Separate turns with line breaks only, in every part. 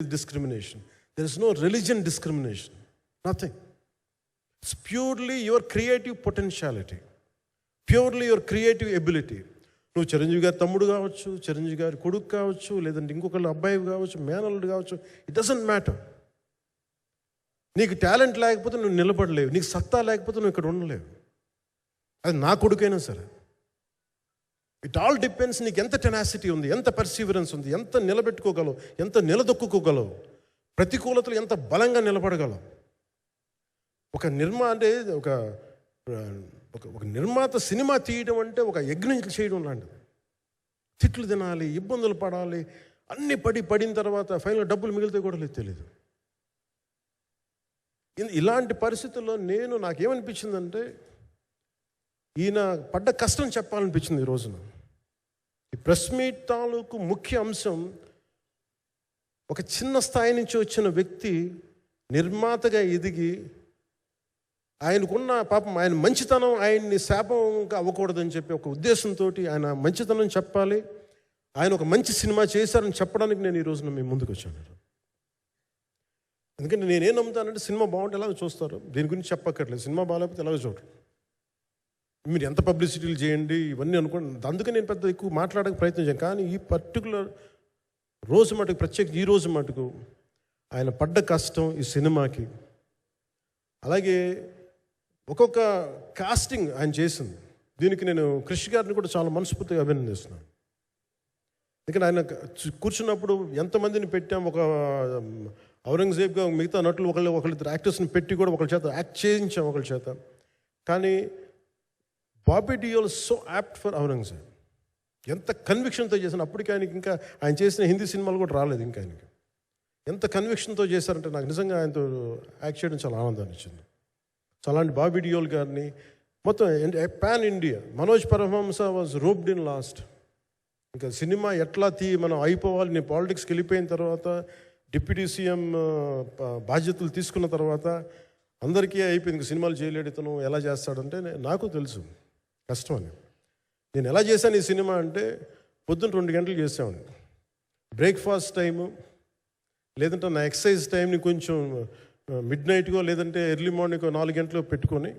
discrimination. There is no religion discrimination. Nothing. It's purely your creative potentiality. Purely your creative ability. నువ్వు చిరంజీవి గారి తమ్ముడు కావచ్చు, చిరంజీవి గారి కొడుకు కావచ్చు, లేదంటే ఇంకొకళ్ళు అబ్బాయి కావచ్చు, మేనల్లుడు కావచ్చు, ఇట్ డజంట్ మ్యాటర్. నీకు టాలెంట్ లేకపోతే నువ్వు నిలబడలేవు, నీకు సత్తా లేకపోతే నువ్వు ఇక్కడ ఉండలేవు. అది నా కొడుకైనా సరే. ఇట్ ఆల్ డిపెండ్స్ నీకు ఎంత టెనాసిటీ ఉంది, ఎంత పర్సీవరెన్స్ ఉంది, ఎంత నిలబెట్టుకోగలవు, ఎంత నిలదొక్కుకోగలవు, ప్రతికూలతలు ఎంత బలంగా నిలబడగలవు. ఒక నిర్మాత సినిమా తీయడం అంటే ఒక యజ్ఞం చేయడం లాంటిది. తిట్లు తినాలి, ఇబ్బందులు పడాలి, అన్నీ పడిన తర్వాత ఫైనల్ డబ్బులు మిగిలితే కూడా తెలియదు. ఇలాంటి పరిస్థితుల్లో నాకేమనిపించిందంటే ఈయన పడ్డ కష్టం చెప్పాలనిపించింది ఈ రోజున. ఈ ప్రెస్ మీట్ తాలూకు ముఖ్య అంశం ఒక చిన్న స్థాయి నుంచి వచ్చిన వ్యక్తి నిర్మాతగా ఎదిగి ఆయనకున్న పాపం ఆయన మంచితనం ఆయన్ని శాపంగా అవ్వకూడదని చెప్పి ఒక ఉద్దేశంతో ఆయన మంచితనం చెప్పాలి, ఆయన ఒక మంచి సినిమా చేశారని చెప్పడానికి నేను ఈ రోజున మీ ముందుకు వచ్చాను. ఎందుకంటే నేనేం నమ్ముతానంటే సినిమా బాగుంటే ఎలాగో చూస్తారు, దీని గురించి చెప్పక్కర్లేదు. సినిమా బాగాలేకపోతే ఎలాగో చూడరు. మీరు ఎంత పబ్లిసిటీలు చేయండి ఇవన్నీ అనుకోండి, అందుకే నేను పెద్ద ఎక్కువ మాట్లాడక ప్రయత్నం చేయను. కానీ ఈ పర్టికులర్ రోజు మటుకు, ప్రత్యేక ఈ రోజు మటుకు ఆయన పడ్డ కష్టం ఈ సినిమాకి, అలాగే ఒక్కొక్క కాస్టింగ్ ఆయన చేసింది, దీనికి నేను క్రిష్ గారిని కూడా చాలా మనస్ఫూర్తిగా అభినందిస్తున్నాను. ఎందుకంటే ఆయన కూర్చున్నప్పుడు ఎంతమందిని పెట్టాం, ఒక ఔరంగజేబ్గా మిగతా నటులు ఒకళ్ళిద్దరు యాక్టర్స్ని పెట్టి కూడా ఒకళ్ళ చేత యాక్ట్ చేయించాం ఒకళ్ళ చేత. కానీ Bobby Deol so apt for Aurangzeb. ఎంత కన్విక్షన్తో చేశాను. అప్పటికి ఆయనకి ఇంకా ఆయన చేసిన హిందీ సినిమాలు కూడా రాలేదు ఇంకా ఆయనకి. ఎంత కన్విక్షన్తో చేశారంటే నాకు నిజంగా ఆయనతో యాక్ట్ చేయడం చాలా ఆనందాన్ని ఇచ్చింది. సో అలాంటి బాబీ డియోల్ గారిని మొత్తం pan India. Manoj Paramahamsa was roped in last. ఇంకా సినిమా ఎట్లా మనం అయిపోవాలి, నేను పాలిటిక్స్కి వెళ్ళిపోయిన తర్వాత, డిప్యూటీ సీఎం బాధ్యతలు తీసుకున్న తర్వాత అందరికీ అయిపోయింది, సినిమాలు చేయలేడు ఇతను, ఎలా చేస్తాడంటే నాకు తెలుసు కష్టం అని. నేను ఎలా చేశాను ఈ సినిమా అంటే పొద్దున్న 2 గంటలు చేసామండి. బ్రేక్ఫాస్ట్ టైము, లేదంటే నా ఎక్సర్సైజ్ టైంని కొంచెం మిడ్ నైట్గో లేదంటే ఎర్లీ మార్నింగ్ 4 గంటలు పెట్టుకొని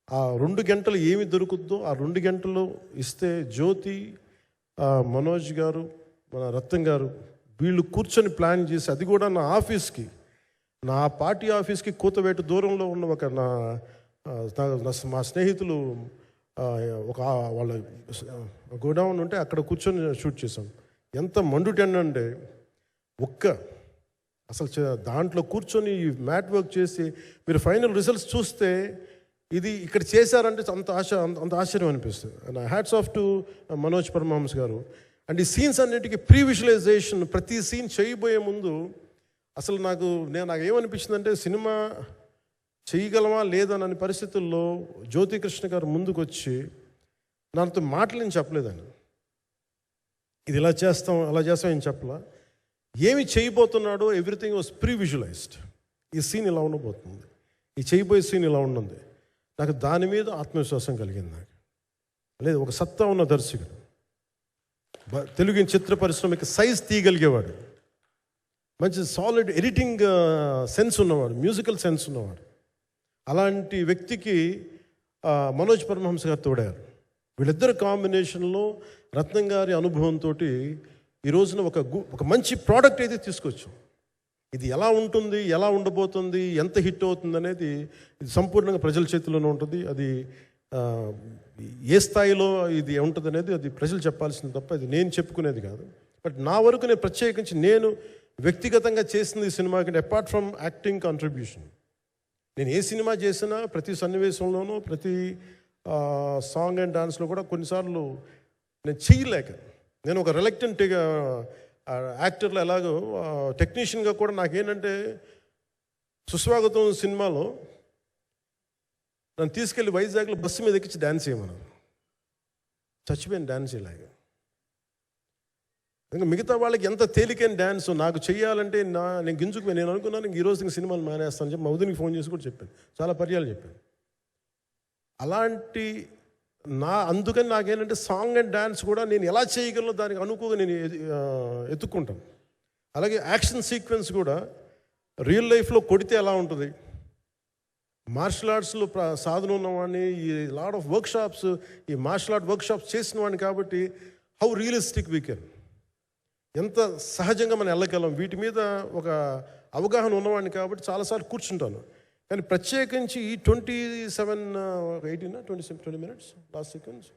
ఆ 2 గంటలు ఏమి దొరుకుద్దో ఆ 2 గంటలు ఇస్తే జ్యోతి, మనోజ్ గారు, మన రత్నం గారు వీళ్ళు కూర్చొని ప్లాన్ చేసి, అది కూడా నా ఆఫీస్కి, నా పార్టీ ఆఫీస్కి కూతవేటు దూరంలో ఉన్న ఒక మా స్నేహితులు ఒక వాళ్ళ గోడౌన్ ఉంటే అక్కడ కూర్చొని షూట్ చేసాం. ఎంత మండుటెండంటే అసలు దాంట్లో కూర్చొని మ్యాట్ వర్క్ చేసి మీరు ఫైనల్ రిజల్ట్స్ చూస్తే ఇది ఇక్కడ చేశారంటే అంత ఆశ్చర్యం అనిపిస్తుంది. Hats off to Manoj Paramahamsa గారు. అండ్ ఈ సీన్స్ అన్నిటికీ ప్రీ విజువలైజేషన్, ప్రతి సీన్ చేయబోయే ముందు అసలు నాకు ఏమనిపించిందంటే సినిమా చేయగలమా లేదనని పరిస్థితుల్లో జ్యోతికృష్ణ గారు ముందుకు వచ్చి నాతో మాటలు నేను చెప్పలేదని, ఇది ఇలా చేస్తాం అలా చేస్తాం ఏం చెప్పలా, ఏమి చేయబోతున్నాడో ఎవ్రీథింగ్ వాజ్ ప్రీ విజువలైజ్డ్. ఈ సీన్ ఇలా ఉండబోతుంది, ఈ చేయబోయే సీన్ ఇలా ఉండదు. నాకు దాని మీద ఆత్మవిశ్వాసం కలిగింది. నాకు లేదు, ఒక సత్తా ఉన్న దర్శకుడు, తెలుగు చిత్ర పరిశ్రమకి సైజ్ తీయగలిగేవాడు, మంచి సాలిడ్ ఎడిటింగ్ సెన్స్ ఉన్నవాడు, మ్యూజికల్ సెన్స్ ఉన్నవాడు. అలాంటి వ్యక్తికి మనోజ్ పరమహంస గారు తోడారు. వీళ్ళిద్దరు కాంబినేషన్లో రత్నం గారి అనుభవంతో ఈ రోజున ఒక మంచి ప్రోడక్ట్ అయితే తీసుకొచ్చాం. ఇది ఎలా ఉంటుంది, ఎలా ఉండబోతుంది, ఎంత హిట్ అవుతుంది అనేది ఇది సంపూర్ణంగా ప్రజల చేతిలోనే ఉంటుంది. అది ఏ స్థాయిలో ఇది ఉంటుంది అనేది అది ప్రజలు చెప్పాల్సింది తప్ప అది నేను చెప్పుకునేది కాదు. బట్ నా వరకు నేను ప్రత్యేకించి నేను వ్యక్తిగతంగా చేసింది ఈ సినిమాకి, అపార్ట్ ఫ్రమ్ యాక్టింగ్ కాంట్రిబ్యూషన్, నేను ఏ సినిమా చేసినా ప్రతి సన్నివేశంలోనూ ప్రతి సాంగ్ అండ్ డాన్స్లో కూడా కొన్నిసార్లు నేను చేయలేక, నేను ఒక రిలక్టెంట్ యాక్టర్లో ఎలాగో టెక్నీషియన్గా కూడా నాకేంటంటే సుస్వాగతం సినిమాలో నన్ను తీసుకెళ్ళి వైజాగ్లో బస్సు మీద ఎక్కించి డ్యాన్స్ చేయమన్నాను. చచ్చిపోయాను డ్యాన్స్ చేయలేక. ఇంకా మిగతా వాళ్ళకి ఎంత తేలికైన డ్యాన్స్ నాకు చేయాలంటే నేను గింజుకుపోయి నేను అనుకున్నాను ఈరోజు ఇంక సినిమాలు మానేస్తాను చెప్పి మౌదునికి ఫోన్ చేసి కూడా చెప్పాను, చాలా పర్యాలు చెప్పాను. అలాంటి అందుకని నాకేంటంటే సాంగ్ అండ్ డ్యాన్స్ కూడా నేను ఎలా చేయగలను దానికి అనుకోగా నేను ఎత్తుక్కుంటాను. అలాగే యాక్షన్ సీక్వెన్స్ కూడా రియల్ లైఫ్లో కొడితే ఎలా ఉంటుంది, మార్షల్ ఆర్ట్స్లో సాధన ఉన్నవాడిని, ఈ లాట్ ఆఫ్ వర్క్షాప్స్, ఈ మార్షల్ ఆర్ట్ వర్క్షాప్స్ చేసిన వాడిని కాబట్టి హౌ రియలిస్టిక్ వీ కెన్, ఎంత సహజంగా మనం వెళ్ళగలం, వీటి మీద ఒక అవగాహన ఉన్నవాడిని కాబట్టి చాలాసార్లు కూర్చుంటాను. కానీ ప్రత్యేకించి ఈ 20 minutes లాస్ట్ సీక్వెన్స్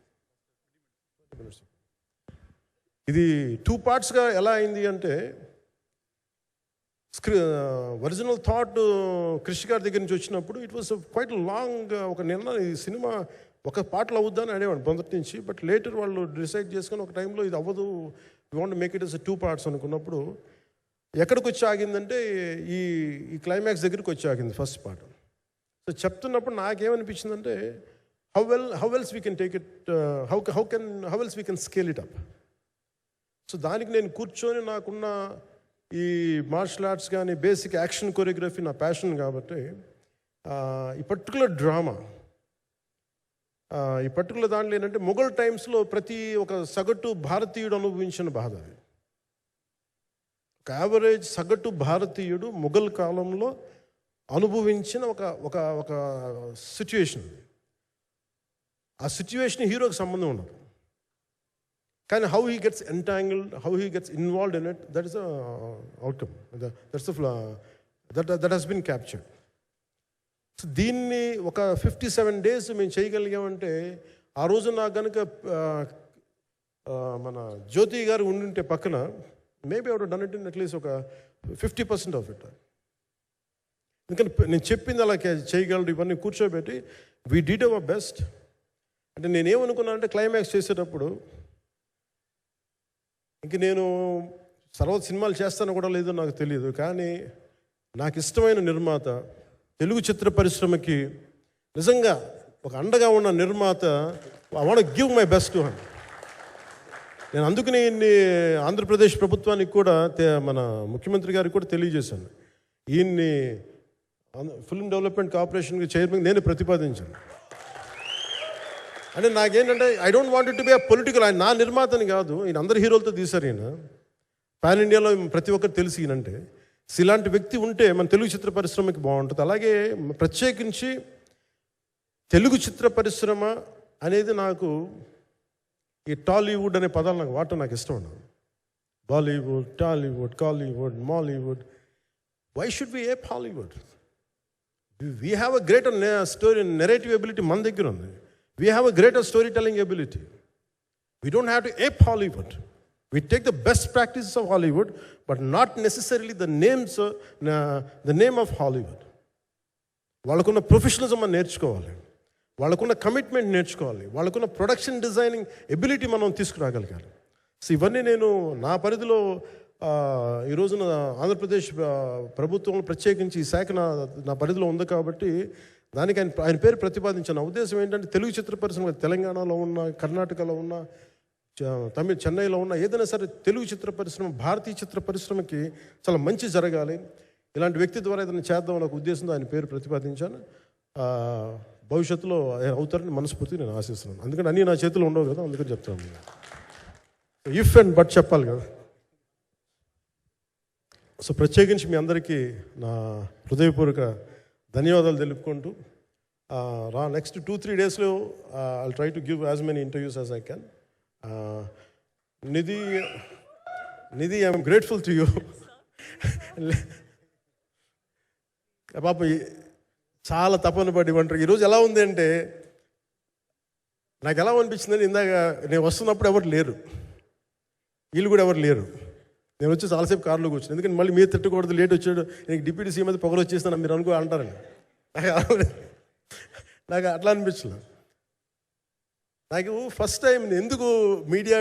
ఇది 2 partsగా ఎలా అయింది అంటే, ఒరిజినల్ థాట్ క్రిష్ గారి దగ్గర నుంచి వచ్చినప్పుడు ఇట్ వాస్ క్వైట్ లాంగ్. ఒక నిన్న ఈ సినిమా ఒక పాటలో అవుద్దని అనేవాడు మొదటి నుంచి. బట్ లేటర్ వాళ్ళు డిసైడ్ చేసుకొని ఒక టైంలో ఇది అవ్వదు, you want make it as 2 parts అనుకున్నప్పుడు ఎక్కడికి వచ్చి ఆగిందంటే ఈ క్లైమాక్స్ దగ్గరికి వచ్చి ఆగింది ఫస్ట్ పార్ట్. సో చెప్తున్నప్పుడు నాకేమనిపించిందంటే how else we can take it, how else we can scale it up. So దానికి నేను కూర్చొని నాకున్న ఈ మార్షల్ ఆర్ట్స్ కానీ బేసిక్ యాక్షన్ కొరియోగ్రఫీ నా ప్యాషన్ కాబట్టి ఈ పర్టికులర్ డ్రామా, ఈ పర్టికులర్ దాంట్లో ఏంటంటే మొఘల్ టైమ్స్లో ప్రతి ఒక సగటు భారతీయుడు అనుభవించిన బాధ అది. ఒక యావరేజ్ సగటు భారతీయుడు మొఘల్ కాలంలో అనుభవించిన ఒక ఒక ఒక సిచ్యువేషన్. ఆ సిచ్యువేషన్ హీరోకి సంబంధం ఉండదు, కానీ how he gets entangled, how he gets involved in it, that is the outcome, that has been captured. So దీన్ని ఒక 57 days మేము చేయగలిగామంటే, ఆ రోజు నాకు కనుక మన జ్యోతి గారు ఉండుంటే పక్కన, maybe I would done it in at least ఒక 50% ఆఫ్ ఇట్. ఎందుకంటే నేను చెప్పింది అలా చేయగలరు, ఇవన్నీ కూర్చోబెట్టి వీ డిడ్ అవర్ బెస్ట్. అంటే నేనేమనుకున్నానంటే క్లైమాక్స్ చేసేటప్పుడు ఇంక నేను తర్వాత సినిమాలు చేస్తానో కూడా లేదో నాకు తెలియదు, కానీ నాకు ఇష్టమైన నిర్మాత, తెలుగు చిత్ర పరిశ్రమకి నిజంగా ఒక అండగా ఉన్న నిర్మాత, I want give my best to him. నేను అందుకని ఆంధ్రప్రదేశ్ ప్రభుత్వానికి కూడా మన ముఖ్యమంత్రి గారికి కూడా తెలియజేశాను, ఈయన్ని ఫిల్మ్ డెవలప్మెంట్ కార్పొరేషన్కి చైర్మన్ నేను ప్రతిపాదించాను. అంటే నాకేంటంటే I don't want it to be a political, ఆయన నా నిర్మాతని కాదు, ఈయన అందరు హీరోలతో తీశారు, ఈయన పాన్ ఇండియాలో ప్రతి ఒక్కరు తెలిసి ఈయనంటే. ఇలాంటి వ్యక్తి ఉంటే మన తెలుగు చిత్ర పరిశ్రమకి బాగుంటుంది. అలాగే ప్రత్యేకించి తెలుగు చిత్ర పరిశ్రమ అనేది నాకు ఈ టాలీవుడ్ అనే పదాలు నాకు వాడటం నాకు ఇష్టం ఉండదు. Bollywood, Tollywood, Kollywood, Mollywood, why should we ape Hollywood? We have a greater story narrative ability మన దగ్గర ఉంది. We have a greater storytelling ability. We don't have to ape Hollywood. We take the best practices of Hollywood, but not necessarily the name of Hollywood. వాళ్ళకున్న professionalism మనం నేర్చుకోవాలి, వాళ్ళకున్న commitment నేర్చుకోవాలి, వాళ్ళకున్న production designing ability మనం తీసుకురాగలగాలి. So ఇవన్నీ నేను నా పరిధిలో ఈ రోజున ఆంధ్రప్రదేశ్ ప్రభుత్వంలో ప్రత్యేకించి ఈ శాఖ నా పరిధిలో ఉంది కాబట్టి దానికి ఆయన పేరు ప్రతిపాదించిన ఉద్దేశం ఏంటంటే, తెలుగు చిత్ర పరిశ్రమ తెలంగాణలో ఉన్న, కర్ణాటకలో ఉన్న, చెన్నైలో ఉన్న, ఏదైనా సరే తెలుగు చిత్ర పరిశ్రమ, భారతీయ చిత్ర పరిశ్రమకి చాలా మంచి జరగాలి, ఇలాంటి వ్యక్తి ద్వారా ఏదైనా చేద్దామని ఒక ఉద్దేశంతో ఆయన పేరు ప్రతిపాదించాను. భవిష్యత్తులో అవుతారని మనస్ఫూర్తి నేను ఆశిస్తున్నాను. అందుకని అన్నీ నా చేతిలో ఉండవు కదా, అందుకని చెప్తాను. ఇఫ్ అండ్ బట్ చెప్పాలి కదా. సో ప్రత్యేకించి మీ అందరికీ నా హృదయపూర్వక ధన్యవాదాలు తెలుపుకుంటూ, నెక్స్ట్ 2-3 daysలో I'll try to give as many interviews as I can. Nidhi, I'm grateful to you. పాప చాలా తపన పడి ఉంటారు. ఈరోజు ఎలా ఉంది అంటే, నాకు ఎలా అనిపించిందని, ఇందాక నేను వస్తున్నప్పుడు ఎవరు లేరు, వీళ్ళు కూడా ఎవరు లేరు. నేను వచ్చి చాలాసేపు కారులో కూర్చున్నాను, ఎందుకంటే మళ్ళీ మీరు తిట్టకూడదు, లేట్ వచ్చాడు, నేను డిప్యూటీ సీఎం అయితే పొగలు వచ్చేస్తాను మీరు అంటారని. నాకు అట్లా అనిపించలే. నాకు ఫస్ట్ టైం ఎందుకు మీడియా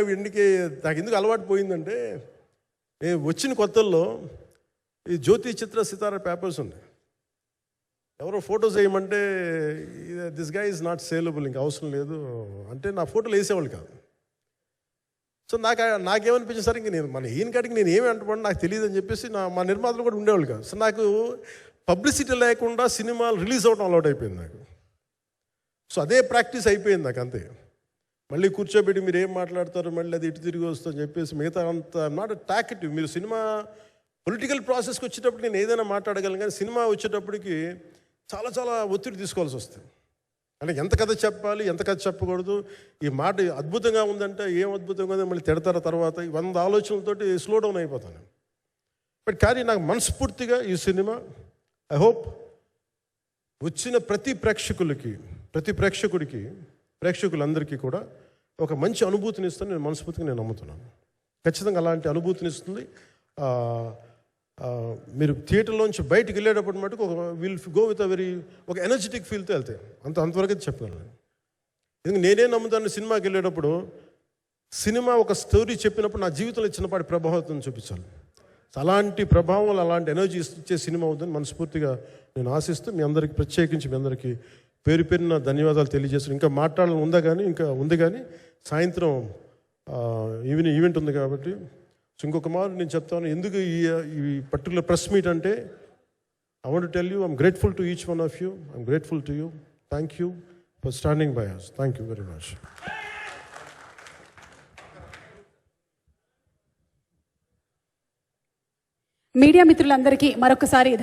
నాకు ఎందుకు అలవాటు పోయిందంటే, నేను వచ్చిన కొత్తల్లో ఈ జ్యోతి చిత్ర సితార పేపర్స్ ఉన్నాయి, ఎవరో ఫోటోస్ వేయమంటే దిస్ గా ఈజ్ నాట్ సేలబుల్, ఇంకా అవసరం లేదు అంటే నా ఫోటోలు వేసేవాళ్ళు కాదు. సో నాకేమనిపించింది, సరే ఇంక నేను ఈయన కాడికి నేను ఏమి అంటున్నాను నాకు తెలియదు అని చెప్పేసి మా నిర్మాతలు కూడా ఉండేవాళ్ళు కాదు. సో నాకు పబ్లిసిటీ లేకుండా సినిమాలు రిలీజ్ అవ్వడం అలవాటు అయిపోయింది నాకు. సో అదే ప్రాక్టీస్ అయిపోయింది నాకు, అంతే. మళ్ళీ కూర్చోబెట్టి మీరు ఏం మాట్లాడతారు, మళ్ళీ అది ఇటు తిరిగి వస్తుందని చెప్పేసి మిగతా అంత నాట్ టాకెటివ్. మీరు సినిమా పొలిటికల్ ప్రాసెస్కి వచ్చేటప్పుడు నేను ఏదైనా మాట్లాడగలను, కానీ సినిమా వచ్చేటప్పటికి చాలా చాలా ఒత్తిడి తీసుకోవాల్సి వస్తుంది. అంటే ఎంత కథ చెప్పాలి, ఎంత కథ చెప్పకూడదు, ఈ మాట అద్భుతంగా ఉందంటే ఏం అద్భుతంగా ఉందో మళ్ళీ తిడతారు, తర్వాత 100 ఆలోచనలతోటి స్లో డౌన్ అయిపోతాను. బట్ కానీ నాకు మనస్ఫూర్తిగా ఈ సినిమా ఐ హోప్ వచ్చిన ప్రతి ప్రేక్షకులందరికీ కూడా ఒక మంచి అనుభూతిని ఇస్తాను. నేను మనస్ఫూర్తిగా నమ్ముతున్నాను. ఖచ్చితంగా అలాంటి అనుభూతిని ఇస్తుంది. మీరు థియేటర్లోంచి బయటికి వెళ్ళేటప్పుడు మటుకు విల్ గో విత్ ఒక ఎనర్జెటిక్ ఫీల్తో వెళ్తాయి. అంతవరకు అయితే చెప్పగలను. ఎందుకంటే నేనే నమ్ముతాను, సినిమాకి వెళ్ళేటప్పుడు సినిమా ఒక స్టోరీ చెప్పినప్పుడు నా జీవితంలో చిన్నపాటి ప్రభావం చూపించాలి. అలాంటి ప్రభావం, అలాంటి ఎనర్జీ ఇచ్చే సినిమా అవుతుందని మనస్ఫూర్తిగా నేను ఆశిస్తూ మీ అందరికీ ప్రత్యేకించి మీ అందరికీ పేరు పేరున ధన్యవాదాలు తెలియజేస్తాను. ఇంకా మాట్లాడాలని ఉంది కానీ సాయంత్రం ఈవెంట్ ఉంది కాబట్టి ఇంకొక మారు నేను చెప్తాను ఎందుకు ఈ పర్టికులర్ ప్రెస్ మీట్ అంటే. I want to tell you I'm grateful to each one of you. I'm grateful to you. Thank you for standing by us. Thank you very much.
Media మిత్రులందరికీ మరొకసారి